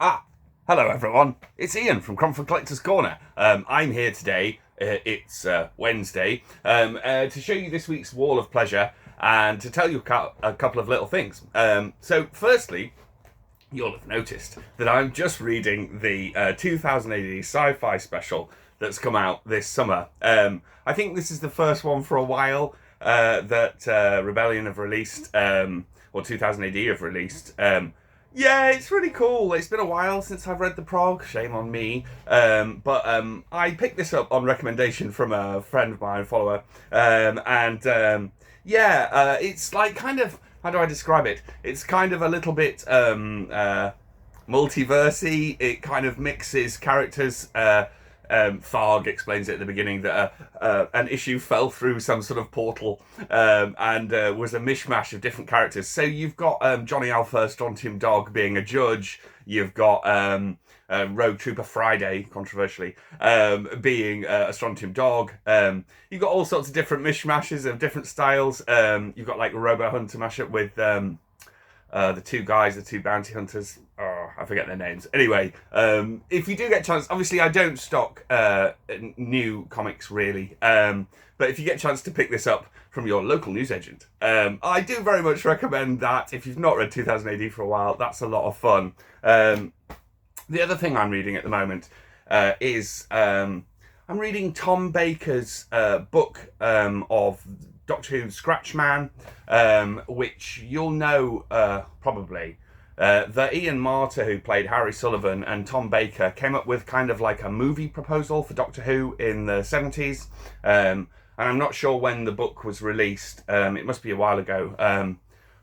Hello everyone. It's Ian from Cromford Collector's Corner. I'm here today. It's Wednesday to show you this week's Wall of Pleasure and to tell you a couple of little things. So, firstly, you'll have noticed that I'm just reading the 2000 AD sci-fi special that's come out this summer. I think this is the first one for a while that Rebellion have released, or 2000 AD have released. Yeah, it's really cool. It's been a while since I've read the prog. Shame on me. But I picked this up on recommendation from a friend of mine, follower. It's like kind of, how do I describe it? It's kind of a little bit multiversy. It kind of mixes characters. Tharg explains it at the beginning that an issue fell through some sort of portal and was a mishmash of different characters. So you've got Johnny Alpha, Strontium Dog, being a judge. You've got Rogue Trooper Friday, controversially, being a Strontium Dog. You've got all sorts of different mishmashes of different styles. You've got like Robo Hunter mashup with the two guys, the two bounty hunters. Oh, I forget their names. Anyway, if you do get a chance, obviously I don't stock new comics really, but if you get a chance to pick this up from your local newsagent, I do very much recommend that. If you've not read 2000 AD for a while, that's a lot of fun. The other thing I'm reading at the moment is I'm reading Tom Baker's book of Doctor Who Scratch Man, which you'll know probably that Ian Marter, who played Harry Sullivan, and Tom Baker came up with kind of like a movie proposal for Doctor Who in the 70s. And I'm not sure when the book was released. It must be a while ago.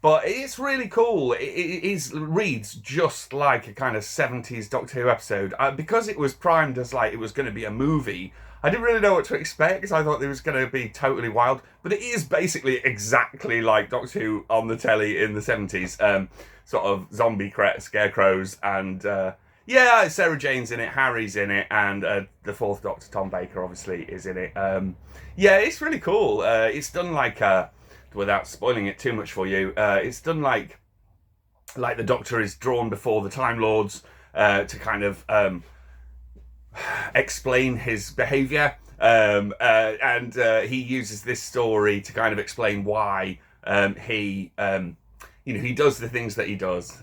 But it's really cool. It reads just like a kind of 70s Doctor Who episode. Because it was primed as like it was going to be a movie, I didn't really know what to expect. I thought it was going to be totally wild. But it is basically exactly like Doctor Who on the telly in the 70s. Sort of zombie scarecrows. And Sarah Jane's in it, Harry's in it, and the fourth Doctor, Tom Baker, obviously, is in it. It's really cool. It's done like... without spoiling it too much for you, it's done like the Doctor is drawn before the Time Lords to kind of explain his behaviour, and he uses this story to kind of explain why he does the things that he does.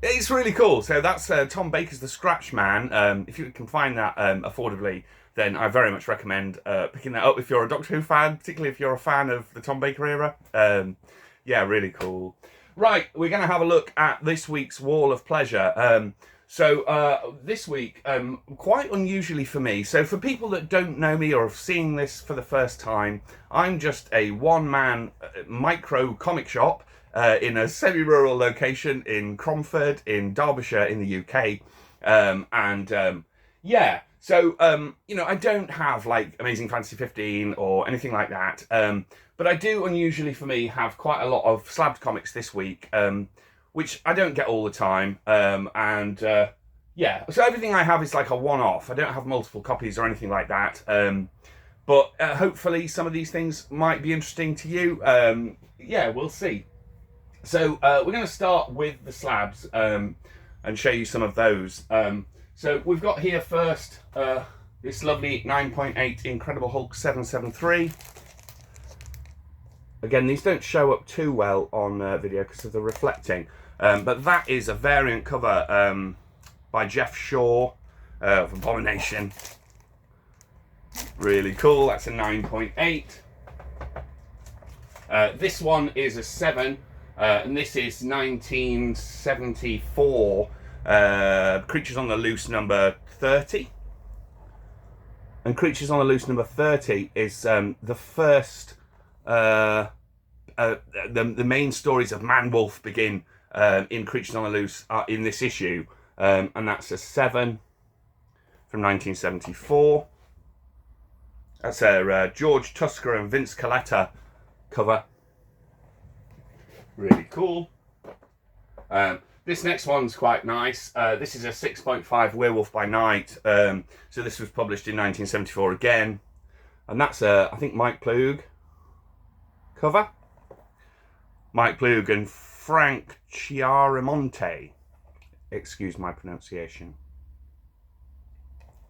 It's really cool. So that's Tom Baker's The Scratch Man. If you can find that affordably, then I very much recommend picking that up if you're a Doctor Who fan, particularly if you're a fan of the Tom Baker era. Really cool. Right, we're going to have a look at this week's Wall of Pleasure. This week, quite unusually for me, so for people that don't know me or have seen this for the first time, I'm just a one-man micro comic shop in a semi-rural location in Cromford in Derbyshire in the UK. I don't have like Amazing Fantasy 15 or anything like that. But I do, unusually for me, have quite a lot of slabbed comics this week, which I don't get all the time. So everything I have is like a one-off. I don't have multiple copies or anything like that. But hopefully some of these things might be interesting to you. We'll see. So we're going to start with the slabs and show you some of those. So we've got here first this lovely 9.8 Incredible Hulk 773. Again, these don't show up too well on video because of the reflecting. But that is a variant cover by Jeff Shaw of Abomination. Really cool. That's a 9.8. This one is a 7. And this is 1974. Creatures on the Loose number 30. And Creatures on the Loose number 30 is the first... the main stories of Man-Wolf begin in Creatures on the Loose in this issue. And that's a 7 from 1974. That's a George Tusker and Vince Coletta cover. Really cool. This next one's quite nice. This is a 6.5 Werewolf by Night. So this was published in 1974 again. And that's I think Mike Ploog cover. Mike Ploog and Frank Chiaramonte excuse my pronunciation.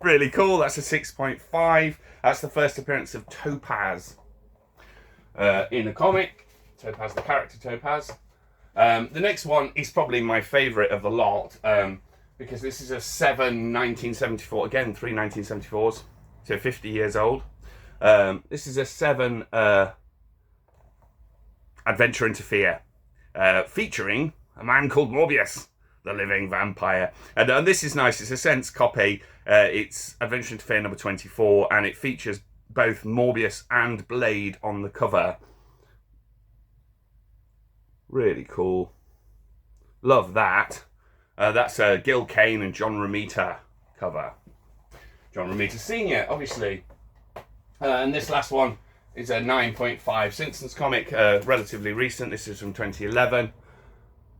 Really cool. That's a 6.5. That's the first appearance of Topaz in a comic. Topaz, the character Topaz. The next one is probably my favourite of the lot, because this is a 1974. Again, 3 1974s, so 50 years old. This is a 7 Adventure into Fear, featuring a man called Morbius, the living vampire. And this is nice. It's a Sense copy. It's Adventure into Fear number 24, and it features both Morbius and Blade on the cover. Really cool. Love that. That's Gil Kane and John Romita cover. John Romita Sr., obviously. And this last one is a 9.5 Simpsons comic, relatively recent. This is from 2011.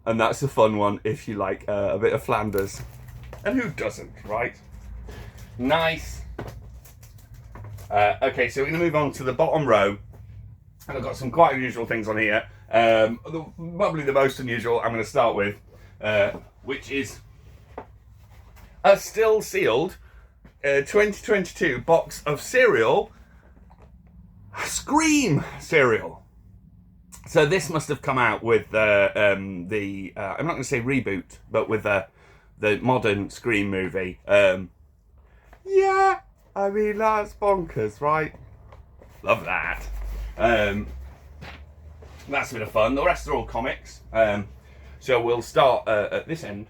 And that's a fun one if you like a bit of Flanders. And who doesn't, right? Nice. Okay, so we're going to move on to the bottom row. And I've got some quite unusual things on here. Probably the most unusual I'm going to start with, which is a still sealed 2022 box of cereal, Scream cereal. So this must have come out with I'm not going to say reboot, but with the modern Scream movie. Yeah, I mean, that's bonkers, right? Love that. That's a bit of fun. The rest are all comics. So we'll start at this end.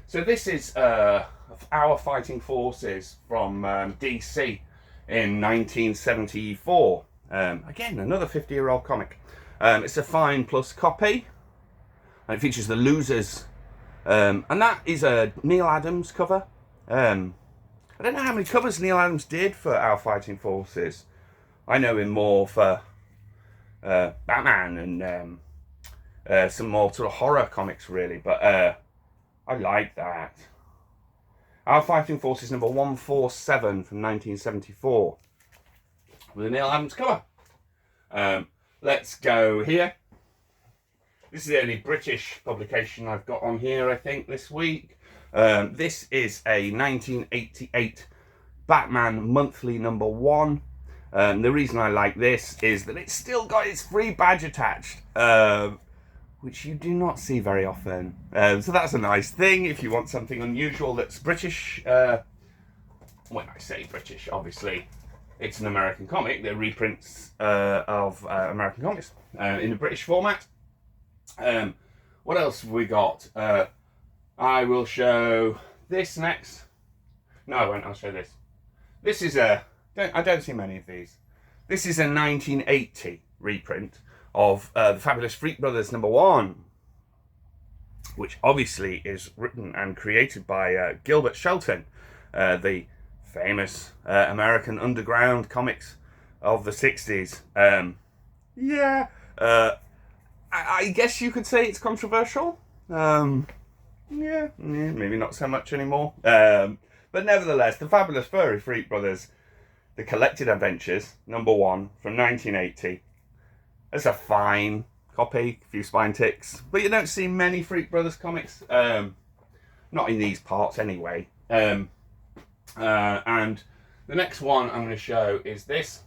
So this is Our Fighting Forces from DC in 1974. Again, another 50-year-old comic. It's a Fine Plus copy. And it features the losers. And that is a Neil Adams cover. I don't know how many covers Neil Adams did for Our Fighting Forces. I know him more for Batman and some more sort of horror comics, really. But I like that. Our Fighting Forces number 147 from 1974 with a Neil Adams cover. Let's go here. This is the only British publication I've got on here, I think, this week. This is a 1988 Batman monthly number 1. The reason I like this is that it's still got its free badge attached, which you do not see very often. So that's a nice thing if you want something unusual that's British. When I say British, obviously, it's an American comic. They're reprints of American comics in a British format. What else have we got? I will show this next. No, I won't. I'll show this. This is I don't see many of these. This is a 1980 reprint of the Fabulous Freak Brothers number 1, which obviously is written and created by Gilbert Shelton, the famous American underground comics of the 60s. I guess you could say it's controversial. Yeah, maybe not so much anymore. But nevertheless, the Fabulous Furry Freak Brothers, The Collected Adventures, number 1 from 1980. It's a fine copy, a few spine ticks, but you don't see many Freak Brothers comics. Not in these parts anyway. And the next one I'm going to show is this.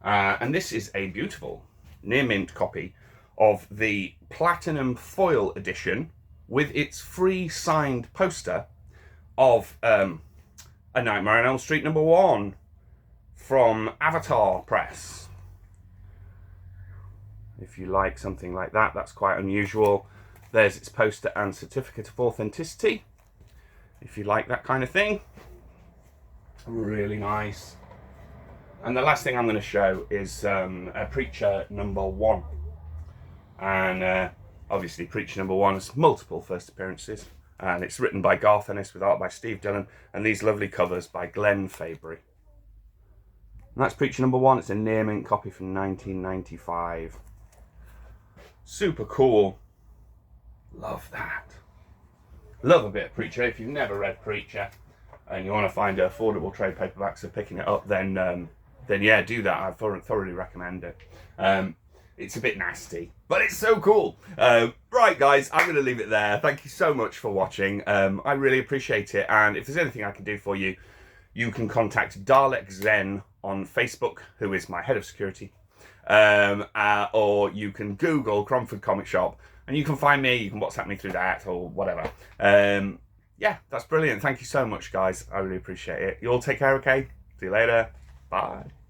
And this is a beautiful near mint copy of the Platinum Foil edition with its free signed poster of A Nightmare on Elm Street number 1 from Avatar Press. If you like something like that, that's quite unusual. There's its poster and certificate of authenticity. If you like that kind of thing. Really nice. And the last thing I'm going to show is a Preacher number 1. And obviously Preacher number 1 has multiple first appearances. And it's written by Garth Ennis with art by Steve Dillon. And these lovely covers by Glenn Fabry. And that's Preacher number 1. It's a near mint copy from 1995. Super cool. Love that. Love a bit of Preacher. If you've never read Preacher and you want to find affordable trade paperbacks of picking it up, then yeah, do that. I thoroughly recommend it. It's a bit nasty, but it's so cool. Right, guys, I'm going to leave it there. Thank you so much for watching. I really appreciate it. And if there's anything I can do for you, you can contact Dalek Zen on Facebook, who is my head of security. Or you can Google Cromford Comic Shop, and you can find me. You can WhatsApp me through that or whatever. Yeah, that's brilliant. Thank you so much, guys. I really appreciate it. You all take care, okay? See you later. Bye.